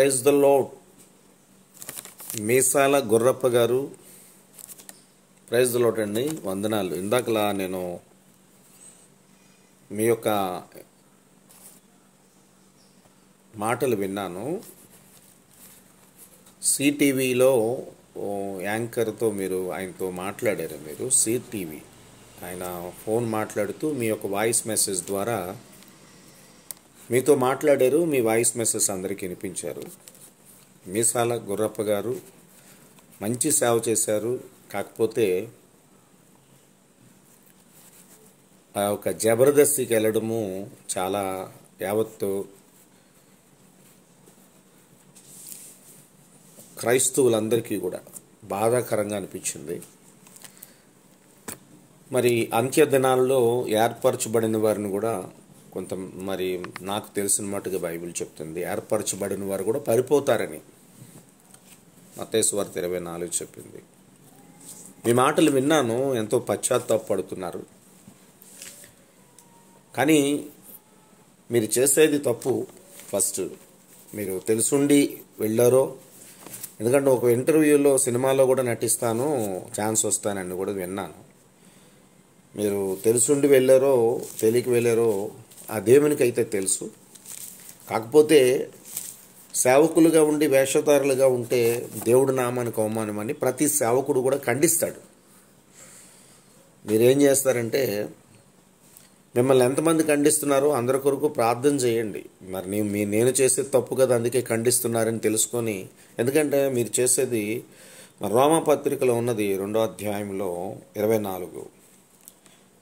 Praise the lord. Meesala Gurrappa garu, praise the lord అండి. వందనాలు. ఇందాకలా నేను మీ యొక్క మాటలు విన్నాను. సిటీవీలో యాంకర్తో ఆయనతో మాట్లాడారు. మీరు సిటీవీ ఆయన ఫోన్ మాట్లాడుతూ మీ యొక్క వాయిస్ మెసేజ్ ద్వారా మీతో మాట్లాడారు. మీ వాయిస్ మెసేజ్ అందరికీ వినిపించారు. మీసాల గుర్రప్ప గారు మంచి సేవ చేశారు. కాకపోతే ఆ యొక్క జబర్దస్తికి వెళ్ళడము చాలా యావత్తు క్రైస్తవులందరికీ కూడా బాధాకరంగా అనిపించింది. మరి అంత్య దినాల్లో ఏర్పరచబడిన వారిని కూడా మరి నాకు తెలిసిన మట్టుగా బైబిల్ చెప్తుంది, ఏర్పరచబడిన వారు కూడా పడిపోతారని మత్తయి సువార్త 24 చెప్పింది. మీ మాటలు విన్నాను, ఎంతో పశ్చాత్తాపడుతున్నారు. కానీ మీరు చేసేది తప్పు. ఫస్ట్ మీరు తెలుసుండి వెళ్ళారో, ఎందుకంటే ఒక ఇంటర్వ్యూలో సినిమాలో కూడా నటిస్తాను, ఛాన్స్ వస్తానని కూడా విన్నాను. మీరు తెలుసుండి వెళ్ళారో తెలియక వెళ్ళారో ఆ దేవునికి అయితే తెలుసు. కాకపోతే సేవకులుగా ఉండి వేషధారులుగా ఉంటే దేవుడి నామానికి అవమానమని ప్రతి సేవకుడు కూడా ఖండిస్తాడు. మీరేం చేస్తారంటే, మిమ్మల్ని ఎంతమంది ఖండిస్తున్నారో అందరి కొరకు ప్రార్థన చేయండి. మరి నేను చేసేది తప్పు కదా, అందుకే ఖండిస్తున్నారని తెలుసుకొని, ఎందుకంటే మీరు చేసేది రోమాపత్రికలో ఉన్నది 2వ అధ్యాయంలో 24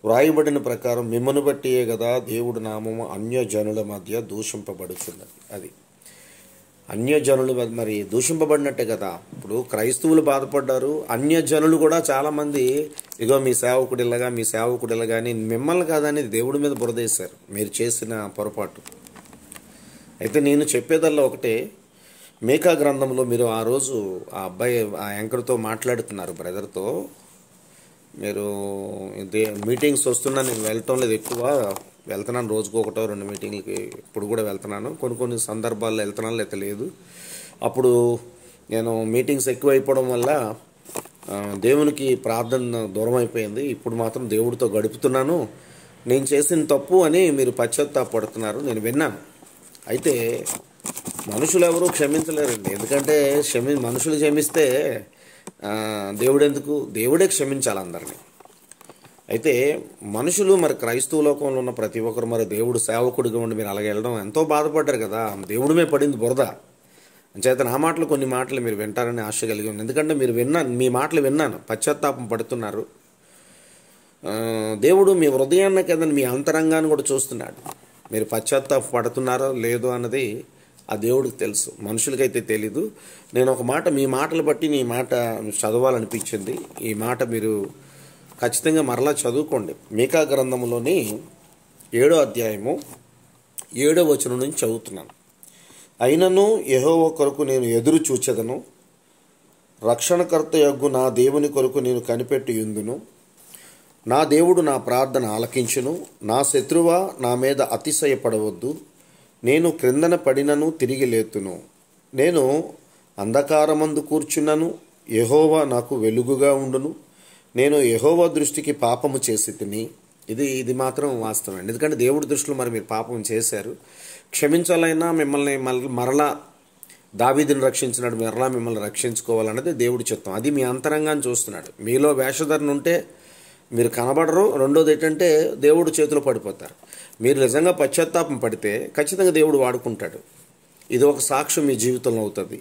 వ్రాయబడిన ప్రకారం మిమ్మను బట్టియే కదా దేవుడి నామము అన్యజనుల మధ్య దూషింపబడుతున్నది. అది అన్యజనులు మరి దూషింపబడినట్టే కదా. ఇప్పుడు క్రైస్తవులు బాధపడ్డారు, అన్యజనులు కూడా చాలామంది ఇగో మీ సేవకుడు ఇలాగా, మీ సేవకుడు ఇలాగా అని మిమ్మల్ని కాదని దేవుడి మీద బురదేశారు మీరు చేసిన పొరపాటు. అయితే నేను చెప్పేదల్లా ఒకటే, మీకా గ్రంథంలో మీరు ఆ రోజు ఆ అబ్బాయి ఆ యాంకర్తో మాట్లాడుతున్నారు, బ్రదర్తో. మీరు మీటింగ్స్ వస్తున్నా, నేను వెళ్ళటం లేదు, ఎక్కువ వెళ్తున్నాను, రోజుకు 1-2 మీటింగ్లకి ఇప్పుడు కూడా వెళ్తున్నాను. కొన్ని సందర్భాల్లో వెళ్తున్నాను, లేక లేదు. అప్పుడు నేను మీటింగ్స్ ఎక్కువ అయిపోవడం వల్ల దేవునికి ప్రార్థన దూరం అయిపోయింది. ఇప్పుడు మాత్రం దేవుడితో గడుపుతున్నాను, నేను చేసిన తప్పు అని మీరు పశ్చాత్తాపడుతున్నారు, నేను విన్నాను. అయితే మనుషులు ఎవరూ క్షమించలేరండి. ఎందుకంటే మనుషులు క్షమిస్తే దేవుడెందుకు? దేవుడే క్షమించాలి అందరినీ. అయితే మనుషులు మరి క్రైస్తవ లోకంలో ఉన్న ప్రతి ఒక్కరు మరి దేవుడు సేవకుడిగా ఉండి మీరు అలాగే వెళ్ళడం ఎంతో బాధపడ్డారు కదా. దేవుడిమే పడింది బురద. అంచేత నా మాటలు కొన్ని మాటలు మీరు వింటారని ఆశ కలిగి ఉంది. ఎందుకంటే మీ మాటలు విన్నాను, పశ్చాత్తాపం పడుతున్నారు. దేవుడు మీ హృదయాన్ని కదని మీ అంతరంగాన్ని కూడా చూస్తున్నాడు. మీరు పశ్చాత్తాప పడుతున్నారో లేదో అన్నది ఆ దేవుడికి తెలుసు, మనుషులకైతే తెలీదు. నేను ఒక మాట మీ మాటలు బట్టి నీ మాట చదవాలనిపించింది. ఈ మాట మీరు ఖచ్చితంగా మరలా చదువుకోండి. మీకా గ్రంథంలోని 7వ అధ్యాయము 7వ వచనం నుంచి చదువుతున్నాను. అయినను యెహోవా కొరకు నేను ఎదురు చూచెదను, రక్షణకర్త యొగ్గు నా దేవుని కొరకు నేను కనిపెట్టి యుందును. నా దేవుడు నా ప్రార్థన ఆలకించును. నా శత్రువా నా మీద అతిశయపడవద్దు. నేను క్రిందన పడినను తిరిగి లేతును. నేను అంధకారమందు కూర్చున్నను, యెహోవా నాకు వెలుగుగా ఉండును. నేను యెహోవా దృష్టికి పాపము చేసి తిని. ఇది మాత్రం వాస్తవం. ఎందుకంటే దేవుడి దృష్టిలో మరి మీరు పాపం చేశారు. క్షమించాలైనా మిమ్మల్ని మరలా దావీదుని రక్షించినాడు, మరలా మిమ్మల్ని రక్షించుకోవాలన్నది దేవుడి చిత్తం. అది మీ అంతరంగాన్ని చూస్తున్నాడు. మీలో వేషధరణ ఉంటే మీరు కనబడరు. రెండోది ఏంటంటే దేవుడు చేతిలో పడిపోతారు. మీరు నిజంగా పశ్చాత్తాపం పడితే ఖచ్చితంగా దేవుడు వాడుకుంటాడు. ఇది ఒక సాక్ష్యం మీ జీవితంలో అవుతుంది.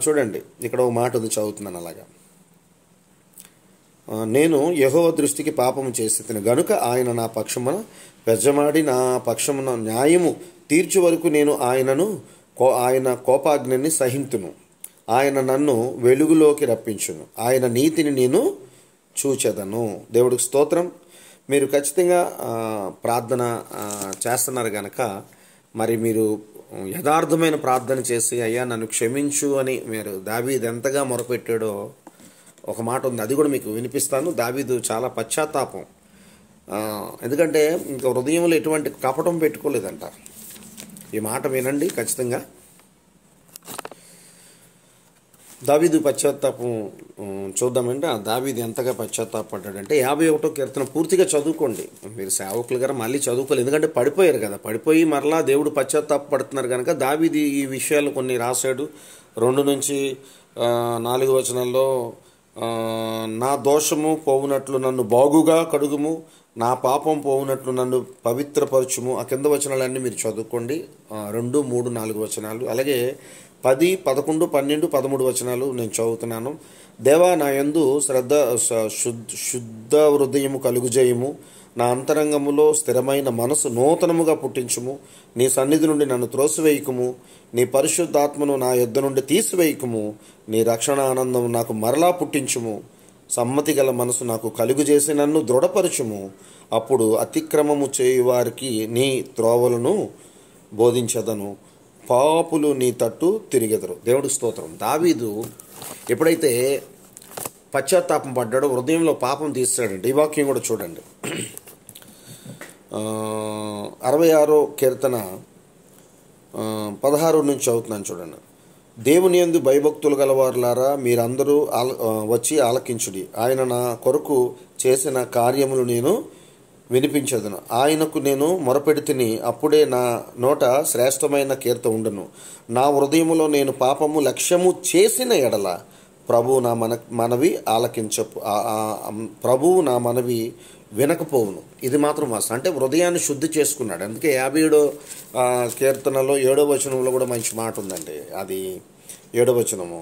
చూడండి, ఇక్కడ ఒక మాట ఉంది, చదువుతున్నాను అలాగా. నేను యెహోవా దృష్టికి పాపము చేసి తిని గనుక ఆయన నా పక్షమున పెజ్జమాడి నా పక్షమున న్యాయము తీర్చు వరకు నేను ఆయన కోపాగ్నిని సహింతును. ఆయన నన్ను వెలుగులోకి రప్పించును. ఆయన నీతిని నేను చూచెదను. దేవుడికి స్తోత్రం. మీరు ఖచ్చితంగా ప్రార్థన చేస్తున్నారు కనుక మరి మీరు యథార్థమైన ప్రార్థన చేసి అయ్యా నన్ను క్షమించు అని మీరు దావీదు ఎంతగా మొరపెట్టాడో ఒక మాట ఉంది, అది కూడా మీకు వినిపిస్తాను. దావీదు చాలా పశ్చాత్తాపం, ఎందుకంటే ఇంకా హృదయంలో ఎటువంటి కపటం పెట్టుకోలేదంట. ఈ మాట వినండి ఖచ్చితంగా. దావీదు పశ్చాత్తాపం చూద్దామంటే ఆ దావీదు ఎంతగా పశ్చాత్తాపడ్డాడంటే 51వ కీర్తన పూర్తిగా చదువుకోండి. మీరు సేవకులు గారు మళ్ళీ చదువుకోలేదు, ఎందుకంటే పడిపోయారు కదా. పడిపోయి మరలా దేవుడు పశ్చాత్తాపడుతున్నారు కనుక దావీదు ఈ విషయాలు కొన్ని రాశాడు. 2 నుంచి 4 వచనాల్లో నా దోషము పోవునట్లు నన్ను బాగుగా కడుగుము, నా పాపం పోవునట్లు నన్ను పవిత్రపరచుము. ఆ కింద వచనాలన్నీ మీరు చదువుకోండి. 2, 3, 4 వచనాలు, అలాగే 10, 11, 12, 13 వచనాలు నేను చదువుతున్నాను. దేవా, నా యందు శుద్ధ హృదయము కలుగుజేయము, నా అంతరంగములో స్థిరమైన మనసు నూతనముగా పుట్టించుము, నీ సన్నిధి నుండి నన్ను త్రోసివేయకుము, నీ పరిశుద్ధాత్మను నా యొద్ద నుండి తీసివేయకుము, నీ రక్షణ ఆనందం నాకు మరలా పుట్టించుము, సమ్మతి గల మనసు నాకు కలుగుజేసి నన్ను దృఢపరచుము, అప్పుడు అతిక్రమము చేయువారికి నీ త్రోవలను బోధించదను, పాపులు నీ తట్టు తిరిగెదరు. దేవుడికి స్తోత్రం. దావీదు ఎప్పుడైతే పశ్చాత్తాపం పడ్డాడో హృదయంలో పాపం తీస్తాడండి. ఈ వాక్యం కూడా చూడండి. 66వ కీర్తన 16 నుంచి చదువుతున్నాను చూడండి. దేవుని యందు భయభక్తులు గలవారులారా, మీరందరూ వచ్చి ఆలకించుడి. ఆయన నా కొరకు చేసిన కార్యములు నేను వినిపించదును. ఆయనకు నేను మొరపెడితిని, అప్పుడే నా నోట శ్రేష్టమైన కీర్త ఉండును. నా హృదయములో నేను పాపము లక్ష్యము చేసిన ఎడల ప్రభువు నా మనవి ప్రభువు నా మనవి వినకపోవును. ఇది మాత్రం వాస్తవం. అంటే హృదయాన్ని శుద్ధి చేసుకున్నాడు. అందుకే 57వ కీర్తనలో 7వ వచనంలో కూడా మంచి మాట ఉందండి. అది 7వ వచనము,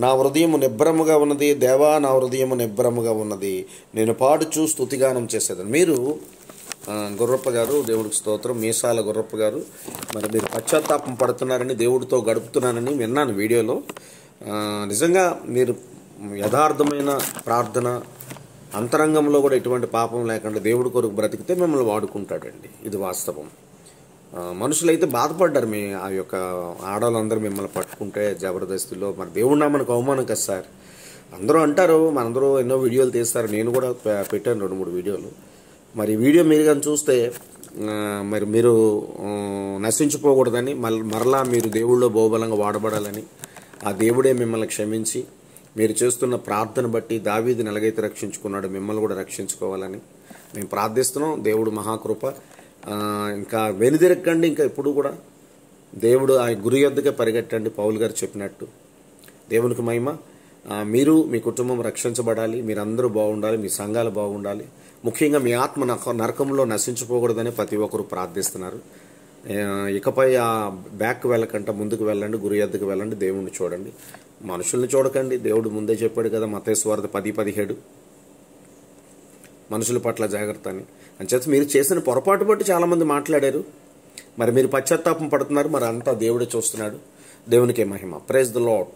నా హృదయము నిబ్బరముగా ఉన్నది, దేవా నా హృదయము నిబ్బరముగా ఉన్నది, నేను పాడుచూ స్తుతిగానం చేసేది. మీరు గుర్రప్ప గారు, దేవుడికి స్తోత్రం, మీసాల గుర్రప్ప గారు, మరి మీరు పశ్చాత్తాపం పడుతున్నారని, దేవుడితో గడుపుతున్నారని విన్నాను వీడియోలో. నిజంగా మీరు యథార్థమైన ప్రార్థన, అంతరంగంలో కూడా ఎటువంటి పాపం లేకుండా దేవుడి కొరకు బ్రతికితే మిమ్మల్ని వాడుకుంటాడండి. ఇది వాస్తవం. మనుషులైతే బాధపడ్డారు. ఆ యొక్క ఆడవాళ్ళందరూ మిమ్మల్ని పట్టుకుంటే జబర్దస్తిలో. మరి దేవుడు మనకు అవమానం కదా సార్. అందరూ అంటారు, మనందరూ ఎన్నో వీడియోలు తీస్తారు. నేను కూడా పెట్టాను 2-3 వీడియోలు. మరి వీడియో మీరు కానీ చూస్తే మరి మీరు నశించిపోకూడదని, మరలా మీరు దేవుళ్ళో బహుబలంగా వాడబడాలని, ఆ దేవుడే మిమ్మల్ని క్షమించి మీరు చేస్తున్న ప్రార్థన బట్టి దావీదుని ఎలాగైతే రక్షించుకున్నాడో మిమ్మల్ని కూడా రక్షించుకోవాలని మేము ప్రార్థిస్తున్నాం. దేవుడు మహాకృప. ఇంకా వెనుదిరక్కండి. ఇంకా ఎప్పుడు కూడా దేవుడు ఆ గురి యొద్దకే పరిగెట్టండి, పౌలు గారు చెప్పినట్టు. దేవునికి మహిమ. మీరు మీ కుటుంబం రక్షించబడాలి, మీరందరూ బాగుండాలి, మీ సంఘాలు బాగుండాలి. ముఖ్యంగా మీ ఆత్మ నరకంలో నశించిపోకూడదని ప్రతి ఒక్కరు ప్రార్థిస్తున్నారు. ఇకపై ఆ బ్యాక్ వెళ్ళకంట ముందుకు వెళ్ళండి, గురి యొద్దకు వెళ్ళండి, దేవుణ్ణి చూడండి, మనుషుల్ని చూడకండి. దేవుడు ముందే చెప్పాడు కదా, మత్తయి సువార్త 10:17, మనుషుల పట్ల జాగ్రత్త అని. అంచేత మీరు చేసిన పొరపాటు బట్టి చాలామంది మాట్లాడారు. మరి మీరు పశ్చాత్తాపం పడుతున్నారు. మరి అంతా దేవుడే చూస్తున్నాడు. దేవునికే మహిమ. Praise the lord.